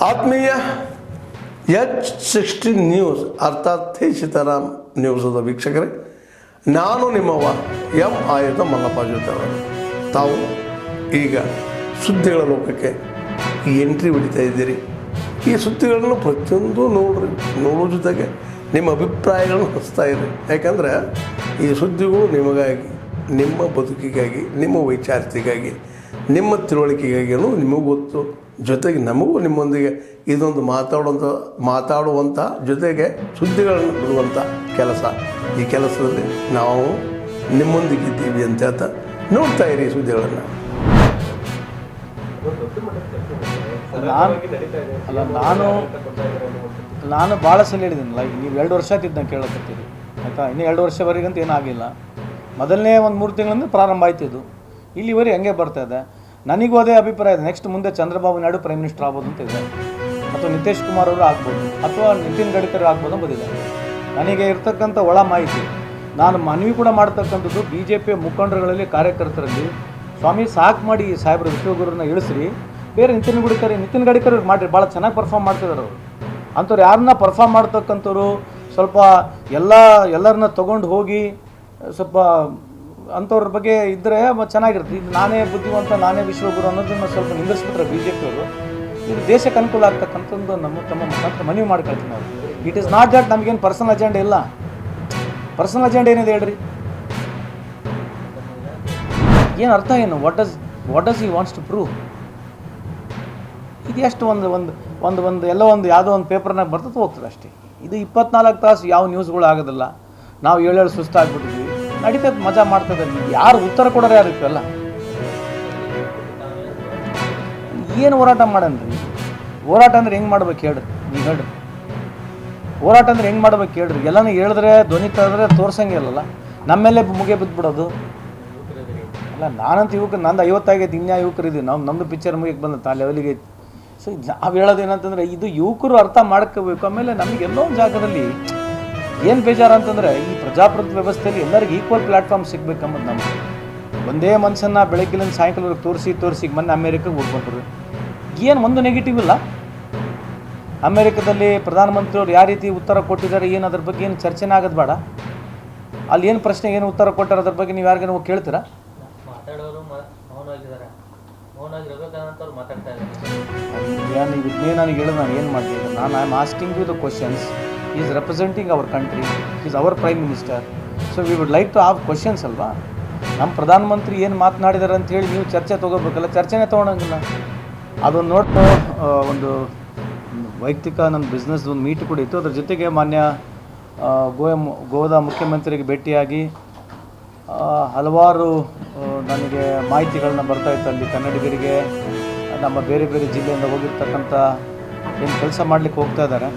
ಆತ್ಮೀಯ H60 news ಅರ್ಥಾತ್ ಸೀತಾರಾಮ್ ನ್ಯೂಸದ ವೀಕ್ಷಕರೇ, ನಾನು ನಿಮ್ಮವ ಎಂ ಆಯುಧ ಮಲ್ಲಪ್ಪ ಜೊತೆಯವರು. ತಾವು ಈಗ ಸುದ್ದಿಗಳ ಲೋಕಕ್ಕೆ ಎಂಟ್ರಿ ಹೊಡಿತಾ ಇದ್ದೀರಿ. ಈ ಸುದ್ದಿಗಳನ್ನು ಪ್ರತಿಯೊಂದು ನೋಡೋ ಜೊತೆಗೆ ನಿಮ್ಮ ಅಭಿಪ್ರಾಯಗಳನ್ನು ಹಚ್ತಾ ಇರಿ. ಯಾಕಂದರೆ ಈ ಸುದ್ದಿಗಳು ನಿಮಗಾಗಿ, ನಿಮ್ಮ ಬದುಕಿಗಾಗಿ, ನಿಮ್ಮ ವೈಚಾರಿಕೆಗಾಗಿ, ನಿಮ್ಮ ತಿಳುವಳಿಕೆಗಾಗಿಯೂ ನಿಮಗೂ ಗೊತ್ತು. ಜೊತೆಗೆ ನಮಗೂ ನಿಮ್ಮೊಂದಿಗೆ ಇದೊಂದು ಮಾತಾಡುವಂಥ ಜೊತೆಗೆ ಸುದ್ದಿಗಳನ್ನು ಬಿಡುವಂಥ ಕೆಲಸ. ಈ ಕೆಲಸದಲ್ಲಿ ನಾವು ನಿಮ್ಮೊಂದಿಗಿದ್ದೀವಿ ಅಂತ ಹೇಳ್ತಾ ನೋಡ್ತಾ ಇರಿ ಸುದ್ದಿಗಳನ್ನು. ನಾನು ಭಾಳ ಸಲ ಹೇಳಿದ್ದೀನಲ್ಲ, ಈಗ ನೀವು 2 ವರ್ಷ ಆಯ್ತಿದ್ದು ನಾನು ಕೇಳಕತ್ತೀರಿ ಆಯಿತಾ. ಇನ್ನೂ 2 ವರ್ಷವರೆಗಂತ ಏನಾಗಿಲ್ಲ. ಮೊದಲನೇ ಒಂದು 3 ತಿಂಗಳಿಂದ ಪ್ರಾರಂಭ ಆಯ್ತಿದ್ದು, ಇಲ್ಲಿವರೆಗೆ ಹಂಗೆ ಬರ್ತಾಯಿದೆ. ನನಗೂ ಅದೇ ಅಭಿಪ್ರಾಯ ಇದೆ. ನೆಕ್ಸ್ಟ್ ಮುಂದೆ ಚಂದ್ರಬಾಬು ನಾಯ್ಡು ಪ್ರೈಮ್ ಮಿನಿಸ್ಟರ್ ಆಗ್ಬೋದು ಅಂತ ಇದೆ, ಅಥವಾ ನಿತೀಶ್ ಕುಮಾರ್ ಅವರು ಆಗ್ಬೋದು, ಅಥವಾ ನಿತಿನ್ ಗಡ್ಕರಿ ಆಗ್ಬೋದು ಅಂಬೋದಿದೆ. ನನಗೆ ಇರ್ತಕ್ಕಂಥ ಒಳ ಮಾಹಿತಿ, ನಾನು ಮನವಿ ಕೂಡ ಮಾಡ್ತಕ್ಕಂಥದ್ದು BJP ಮುಖಂಡರುಗಳಲ್ಲಿ, ಕಾರ್ಯಕರ್ತರಲ್ಲಿ, ಸ್ವಾಮಿ ಸಾಕು ಮಾಡಿ ಸಾಹೇಬ್ರ ವಿಶ್ವಗುರುನ ಇಳಿಸ್ರಿ, ಬೇರೆ ನಿತಿನ್ ಗಡ್ಕರಿ ಮಾಡಿರಿ, ಭಾಳ ಚೆನ್ನಾಗಿ ಪರ್ಫಾರ್ಮ್ ಮಾಡ್ತಿದ್ದಾರೆ ಅವರು. ಅಂಥವ್ರು ಯಾರನ್ನ ಪರ್ಫಾರ್ಮ್ ಮಾಡ್ತಕ್ಕಂಥವ್ರು ಸ್ವಲ್ಪ ಎಲ್ಲರನ್ನ ತೊಗೊಂಡು ಹೋಗಿ ಸ್ವಲ್ಪ ಅಂಥವ್ರ ಬಗ್ಗೆ ಇದ್ದರೆ ಚೆನ್ನಾಗಿರುತ್ತೆ. ಇದು ನಾನೇ ಬುದ್ಧಿವಂತ, ನಾನೇ ವಿಶ್ವಗುರು ಅನ್ನೋದನ್ನು ಸ್ವಲ್ಪ ನಿಂದಿಸ್ಬಿಟ್ರೆ BJP ಅವರು, ಇದು ದೇಶಕ್ಕೆ ಅನುಕೂಲ ಆಗ್ತಕ್ಕಂಥದ್ದು ತಮ್ಮ ಮುಖಾಂತರ ಮನವಿ ಮಾಡ್ಕೊಳ್ತೀನಿ ನಾವು. ಇಟ್ ಈಸ್ ನಾಟ್ ದಟ್ ನಮಗೇನು ಪರ್ಸನಲ್ ಅಜೆಂಡಾ ಇಲ್ಲ. ಪರ್ಸನಲ್ ಅಜೆಂಡಾ ಏನಿದೆ ಹೇಳ್ರಿ, ಏನು ಅರ್ಥ ಏನು? What does he wants to prove? ಇದು ಎಷ್ಟು ಒಂದು ಎಲ್ಲೋ ಯಾವುದೋ ಒಂದು ಪೇಪರ್ನಾಗ ಬರ್ತದೆ ಹೋಗ್ತದೆ ಅಷ್ಟೇ. ಇದು 24 ತಾಸು ಯಾವ ನ್ಯೂಸ್ಗಳು ಆಗೋದಿಲ್ಲ. ನಾವು 7 ಸುಸ್ತಾಗ್ಬಿಟ್ಟಿದ್ವಿ, ನಡೀತದೆ, ಮಜಾ ಮಾಡ್ತದೆ. ಯಾರು ಉತ್ತರ ಕೊಡೋರು ಯಾರು ಇತ್ತಲ್ಲ? ಏನು ಹೋರಾಟ ಮಾಡನ್ರಿ? ಹೋರಾಟ ಅಂದ್ರೆ ಹೆಂಗೆ ಮಾಡ್ಬೇಕು ಹೇಳ್ರಿ, ನೀವು ಹೇಳ್ರಿ. ಹೋರಾಟ ಅಂದ್ರೆ ಹೆಂಗೆ ಮಾಡ್ಬೇಕು ಹೇಳ್ರಿ? ಎಲ್ಲನೂ ಹೇಳಿದ್ರೆ ಧ್ವನಿ ತಂದರೆ ತೋರ್ಸಂಗೆ ಇಲ್ಲಲ್ಲ, ನಮ್ಮೇಲೆ ಮುಗೆ ಬಿದ್ದುಬಿಡೋದು ಅಲ್ಲ. ನಾನಂತ ಯುವಕರು, ನಂದು 50 ಆಗೈತೆ, ಇನ್ಯಾ ಯುವಕರು ಇದ್ದೀವಿ. ನಮ್ಮದು ಪಿಕ್ಚರ್ ಮುಗಿಗೆ ಬಂದತ್ತೆ, ಆ ಲೆವೆಲಿಗೆ ಐತಿ. ಸೊ ನಾವು ಹೇಳೋದು ಏನಂತಂದರೆ, ಇದು ಯುವಕರು ಅರ್ಥ ಮಾಡ್ಕೋಬೇಕು. ಆಮೇಲೆ ನಮಗೆ ಎಲ್ಲೋ ಒಂದು ಜಾಗದಲ್ಲಿ ಏನು ಬೇಜಾರು ಅಂತಂದರೆ, ಈ ಪ್ರಜಾಪ್ರಭುತ್ವ ವ್ಯವಸ್ಥೆಯಲ್ಲಿ ಎಲ್ಲರಿಗೂ ಈಕ್ವಲ್ ಪ್ಲ್ಯಾಟ್ಫಾರ್ಮ್ ಸಿಗ್ಬೇಕಂಬುದು ನಮಗೆ. ಒಂದೇ ಮನುಷ್ಯನ ಬೆಳಗ್ಗಿಲಿಂದ ಸಾಯಂಕಾಲವರೆಗೆ ತೋರಿಸಿ ಮೊನ್ನೆ ಅಮೇರಿಕಾಗೆ ಹೋಗ್ಕೊಂಡ್ರು. ಏನು ಒಂದು ನೆಗೆಟಿವ್ ಇಲ್ಲ. ಅಮೇರಿಕಾದಲ್ಲಿ ಪ್ರಧಾನಮಂತ್ರಿಯವರು ಯಾವ ರೀತಿ ಉತ್ತರ ಕೊಟ್ಟಿದ್ದಾರೆ, ಏನು ಅದ್ರ ಬಗ್ಗೆ ಏನು ಚರ್ಚೆನೇ ಆಗೋದು ಬೇಡ. ಅಲ್ಲಿ ಏನು ಪ್ರಶ್ನೆ, ಏನು ಉತ್ತರ ಕೊಟ್ಟಾರೆ ಅದ್ರ ಬಗ್ಗೆ ನೀವು ಯಾರಿಗೇನು ಹೋಗಿ ಕೇಳ್ತೀರಾ? ನನಗೆ ಹೇಳೋದು, ನಾನು ಏನು ಮಾಡ್ತಿದ್ದೆ, I am asking you the questions. he is representing our country, he is our prime minister, so we would like to have questions ಅಲ್ವಾ. ನಮ್ಮ ಪ್ರಧಾನಮಂತ್ರಿ ಏನು ಮಾತನಾಡಿದ್ದಾರೆ ಅಂಥೇಳಿ ನೀವು ಚರ್ಚೆ ತೊಗೋಬೇಕಲ್ಲ, ಚರ್ಚೆನೇ ತೊಗೊಳಂಗಿಲ್ಲ. ಅದೊಂದು ನೋಡ್ತು. ಒಂದು ವೈಯಕ್ತಿಕ ನನ್ನ ಬಿಸ್ನೆಸ್ ಒಂದು ಮೀಟ್ ಕೂಡ ಇತ್ತು. ಅದ್ರ ಜೊತೆಗೆ ಮಾನ್ಯ ಗೋವಾದ ಮುಖ್ಯಮಂತ್ರಿಗೆ ಭೇಟಿಯಾಗಿ ಹಲವಾರು ನನಗೆ ಮಾಹಿತಿಗಳನ್ನ ಬರ್ತಾಯಿತ್ತು. ಅಲ್ಲಿ ಕನ್ನಡಿಗರಿಗೆ, ನಮ್ಮ ಬೇರೆ ಬೇರೆ ಜಿಲ್ಲೆಯಿಂದ ಹೋಗಿರ್ತಕ್ಕಂಥ ಏನು ಕೆಲಸ ಮಾಡಲಿಕ್ಕೆ ಹೋಗ್ತಾ ಇದ್ದಾರೆ,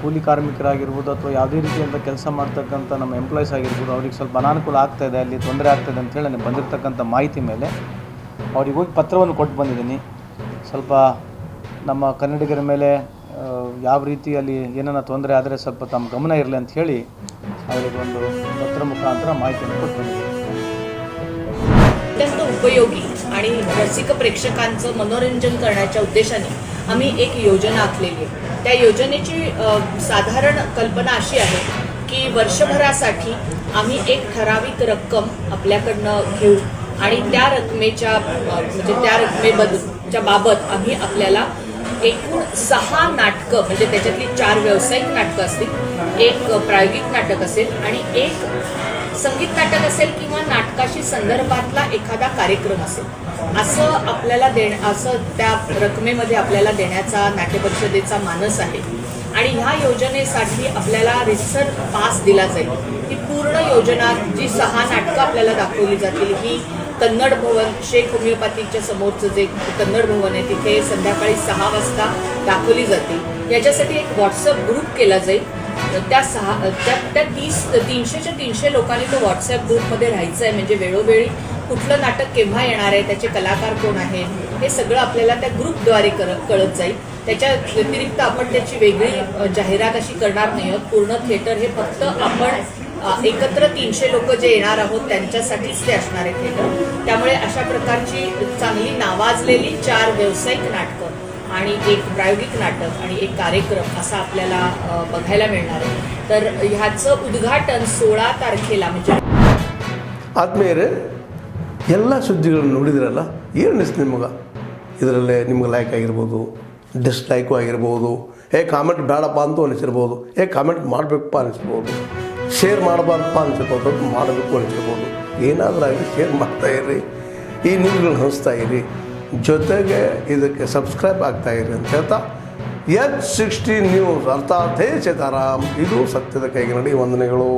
ಕೂಲಿ ಕಾರ್ಮಿಕರಾಗಿರ್ಬೋದು, ಅಥವಾ ಯಾವುದೇ ರೀತಿಯಿಂದ ಕೆಲಸ ಮಾಡ್ತಕ್ಕಂಥ ನಮ್ಮ ಎಂಪ್ಲಾಯೀಸ್ ಆಗಿರ್ಬೋದು, ಅವ್ರಿಗೆ ಸ್ವಲ್ಪ ಅನಾನುಕೂಲ ಆಗ್ತಾಯಿದೆ, ಅಲ್ಲಿ ತೊಂದರೆ ಆಗ್ತಾಯಿದೆ ಅಂತೇಳಿ ನನಗೆ ಬಂದಿರತಕ್ಕಂಥ ಮಾಹಿತಿ ಮೇಲೆ ಅವ್ರಿಗೆ ಹೋಗಿ ಪತ್ರವನ್ನು ಕೊಟ್ಟು ಬಂದಿದ್ದೀನಿ. ಸ್ವಲ್ಪ ನಮ್ಮ ಕನ್ನಡಿಗರ ಮೇಲೆ ಯಾವ ರೀತಿಯಲ್ಲಿ ಏನನ್ನ ತೊಂದರೆ ಆದರೆ ಸ್ವಲ್ಪ ತಮ್ಮ ಗಮನ इरले ಅಂತ ಹೇಳಿ ಅವರಿಗೆ ಒಂದು पत्र मुखांतर माहिती ಕೊಟ್ಟು ಬಂದಿದ್ದೀನಿ. अत्यंत उपयोगी आणि रसिक प्रेक्षकांचं मनोरंजन करण्याच्या उद्देशाने आम्ही एक योजना आखलेली आहे. त्या योजनेची साधारण कल्पना अशी आहे की वर्षभरासाठी आम्ही एक ठराविक रक्कम आपल्याकडनं घेऊ आणि त्या रकमेच्या म्हणजे त्या रकमेच्या बाबत आम्ही आपल्याला एकूण 6 नाटकं, म्हणजे त्याच्यातली 4 व्यावसायिक नाटकं असतील, एक प्रायोगिक नाटक असेल आणि एक संगीत नाटक असेल किंवा नाटकाशी संदर्भातला एखादा कार्यक्रम असेल, असं आपल्याला असं त्या रकमेमध्ये आपल्याला देण्याचा नाट्य परिषदेचा मानस आहे. आणि ह्या योजनेसाठी आपल्याला रिसर पास दिला जाईल. ही पूर्ण योजना जी 6 नाटकं आपल्याला दाखवली जातील, ही कन्नड भवन, शेख होमिओपॅथीच्या समोरचं जे कन्नड भवन आहे तिथे संध्याकाळी 6 वाजता दाखवली जातील. याच्यासाठी एक व्हॉट्सअप ग्रुप केला जाईल. त्या 300 लोकांनी तो व्हॉट्सअप ग्रुपमध्ये राहायचं आहे. म्हणजे वेळोवेळी कुठलं नाटक केव्हा येणार आहे, त्याचे कलाकार कोण आहेत, हे सगळं आपल्याला त्या ग्रुपद्वारे कळत जाईल. त्याच्या व्यतिरिक्त आपण त्याची वेगळी जाहिरात अशी करणार नाही आहोत. पूर्ण थिएटर हे फक्त आपण एकत्र 300 लोक जे येणार आहोत त्यांच्यासाठीच ते असणार आहे थिएटर. त्यामुळे अशा प्रकारची चांगली नावाजलेली 4 व्यावसायिक नाटकं आणि एक प्रायोगिक नाटक आणि एक कार्यक्रम असा आपल्याला बघायला मिळणार आहे. तर ह्याचं उद्घाटन 16 तारखेला म्हणजे ಆದ್ಮೇಲೆ ಎಲ್ಲ ಸುದ್ದಿಗಳನ್ನು ನೋಡಿದ್ರಲ್ಲ ಏನು ಅನಿಸ್ತು ನಿಮಗೆ? ಇದರಲ್ಲೇ ನಿಮ್ಗೆ ಲೈಕ್ ಆಗಿರ್ಬೋದು, ಡಿಸ್ಲೈಕು ಆಗಿರ್ಬೋದು, ಕಾಮೆಂಟ್ ಬೇಡಪ್ಪ ಅಂತೂ ಅನಿಸಿರ್ಬೋದು, ಕಾಮೆಂಟ್ ಮಾಡಬೇಕಪ್ಪ ಅನಿಸ್ಬೋದು, ಶೇರ್ ಮಾಡಬಾರ್ದಪ್ಪ ಅನಿಸಿರ್ಬೋದು, ಮಾಡಬೇಕು ಅನಿಸಿರ್ಬೋದು. ಏನಾದರೂ ಆಗಲಿ ಶೇರ್ ಮಾಡ್ತಾಯಿರಿ, ಈ ನ್ಯೂಸ್ಗಳನ್ನ ಹಂಚ್ತಾ ಇರಿ, ಜೊತೆಗೆ ಇದಕ್ಕೆ ಸಬ್ಸ್ಕ್ರೈಬ್ ಆಗ್ತಾಯಿರಿ ಅಂತ ಹೇಳ್ತಾ H16 ನ್ಯೂಸ್ ಅರ್ಥಾತ್ ಹೇ ಸೀತಾರಾಮ್, ಇದು ಸತ್ಯದ ಕೈಗೆ ನಡಿ. ವಂದನೆಗಳು.